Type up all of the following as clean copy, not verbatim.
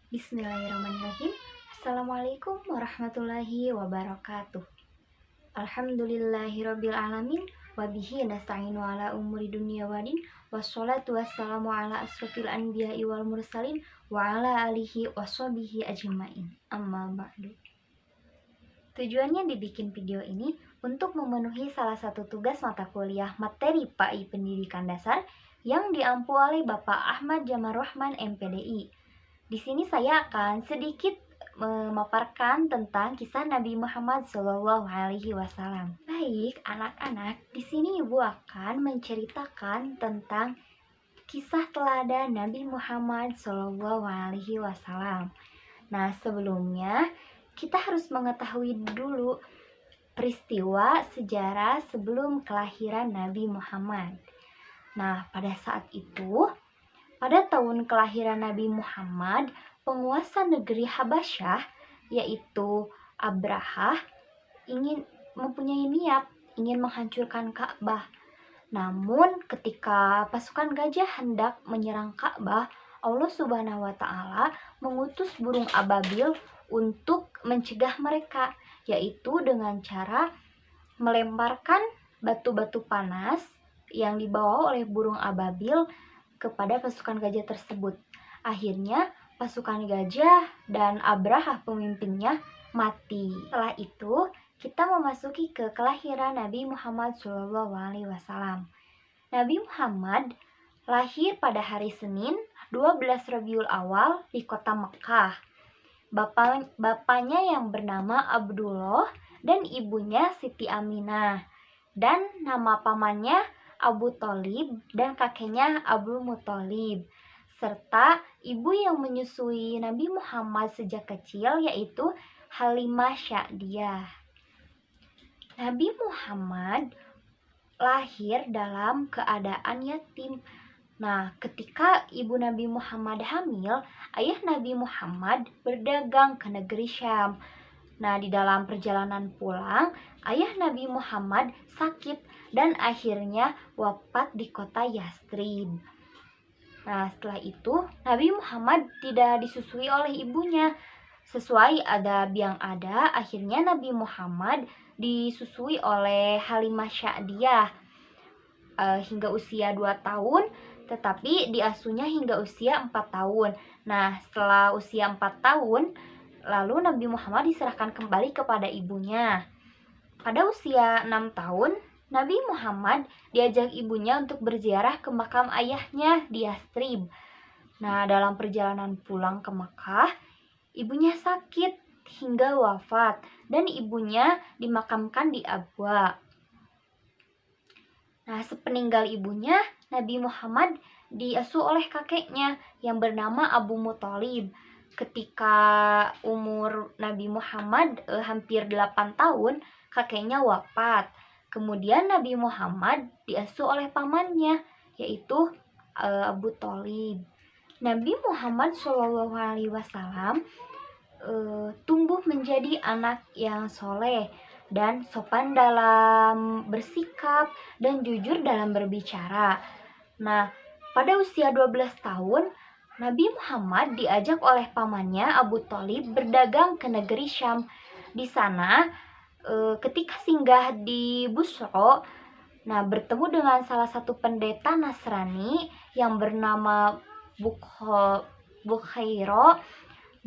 Bismillahirrahmanirrahim. Assalamualaikum warahmatullahi wabarakatuh. Alhamdulillahirabbil alamin wa bihi nasta'inu ala umuri dunya wadin wassalatu wassalamu ala asrofil anbiya'i wal mursalin wa ala alihi washabihi ajmain. Amma ba'du. Tujuannya dibikin video ini untuk memenuhi salah satu tugas mata kuliah materi PAI Pendidikan Dasar yang diampu oleh Bapak Ahmad Jamar Rahman MPDI. Di sini saya akan sedikit memaparkan tentang kisah Nabi Muhammad SAW. Baik, anak-anak, di sini Ibu akan menceritakan tentang kisah teladan Nabi Muhammad SAW. Nah, sebelumnya kita harus mengetahui dulu peristiwa sejarah sebelum kelahiran Nabi Muhammad. Nah, pada saat itu, pada tahun kelahiran Nabi Muhammad, penguasa negeri Habasyah, yaitu Abrahah, mempunyai niat ingin menghancurkan Ka'bah. Namun, ketika pasukan gajah hendak menyerang Ka'bah, Allah Subhanahu wa Ta'ala mengutus burung ababil untuk mencegah mereka, yaitu dengan cara melemparkan batu-batu panas yang dibawa oleh burung ababil kepada pasukan gajah tersebut. Akhirnya pasukan gajah dan Abrahah pemimpinnya mati. Setelah itu kita memasuki ke kelahiran Nabi Muhammad SAW. Nabi Muhammad lahir pada hari Senin 12 Rabiul Awal di kota Mekah. Bapaknya yang bernama Abdullah dan ibunya Siti Aminah, dan nama pamannya Abu Thalib dan kakeknya Abu Muthalib, serta ibu yang menyusui Nabi Muhammad sejak kecil yaitu Halimah Sa'diyah. Nabi Muhammad lahir dalam keadaan yatim. Nah, ketika ibu Nabi Muhammad hamil, ayah Nabi Muhammad berdagang ke negeri Syam. Nah, di dalam perjalanan pulang, ayah Nabi Muhammad sakit dan akhirnya wafat di kota Yastrib. Nah, setelah itu Nabi Muhammad tidak disusui oleh ibunya. Sesuai adab yang ada, akhirnya Nabi Muhammad disusui oleh Halimah Sa'diyah hingga usia 2 tahun, tetapi diasuhnya hingga usia 4 tahun. Nah, setelah usia 4 tahun, lalu Nabi Muhammad diserahkan kembali kepada ibunya. Pada usia 6 tahun, Nabi Muhammad diajak ibunya untuk berziarah ke makam ayahnya di Yastrib. Nah, dalam perjalanan pulang ke Makkah, ibunya sakit hingga wafat dan ibunya dimakamkan di Abwa. Nah, sepeninggal ibunya, Nabi Muhammad diasuh oleh kakeknya yang bernama Abu Muthalib. Ketika umur Nabi Muhammad hampir 8 tahun, kakeknya wafat. Kemudian Nabi Muhammad diasuh oleh pamannya, yaitu Abu Thalib. Nabi Muhammad SAW tumbuh menjadi anak yang soleh dan sopan dalam bersikap dan jujur dalam berbicara. Nah, pada usia 12 tahun, Nabi Muhammad diajak oleh pamannya Abu Thalib berdagang ke negeri Syam. Di sana, ketika singgah di Busro, nah bertemu dengan salah satu pendeta Nasrani yang bernama Bukhairo.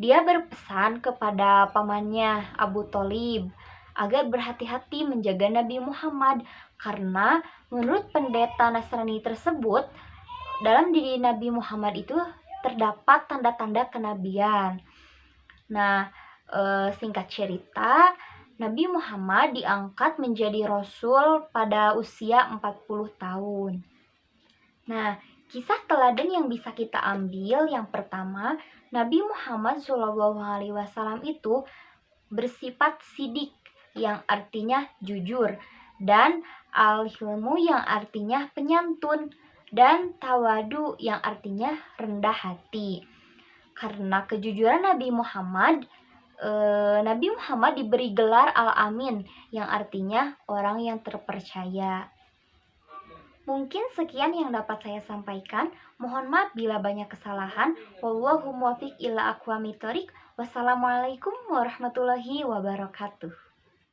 Dia berpesan kepada pamannya Abu Thalib agar berhati-hati menjaga Nabi Muhammad, karena menurut pendeta Nasrani tersebut, dalam diri Nabi Muhammad itu terdapat tanda-tanda kenabian. Nah, singkat cerita, Nabi Muhammad diangkat menjadi Rasul pada usia 40 tahun. Nah, kisah teladan yang bisa kita ambil yang pertama, Nabi Muhammad SAW itu bersifat sidik yang artinya jujur, dan al-hilmu yang artinya penyantun, dan tawadu yang artinya rendah hati. Karena kejujuran Nabi Muhammad diberi gelar Al-Amin yang artinya orang yang terpercaya. Mungkin sekian yang dapat saya sampaikan. Mohon maaf bila banyak kesalahan. Wallahu muwaffiq ila aqwamit thoriq. Wassalamualaikum warahmatullahi wabarakatuh.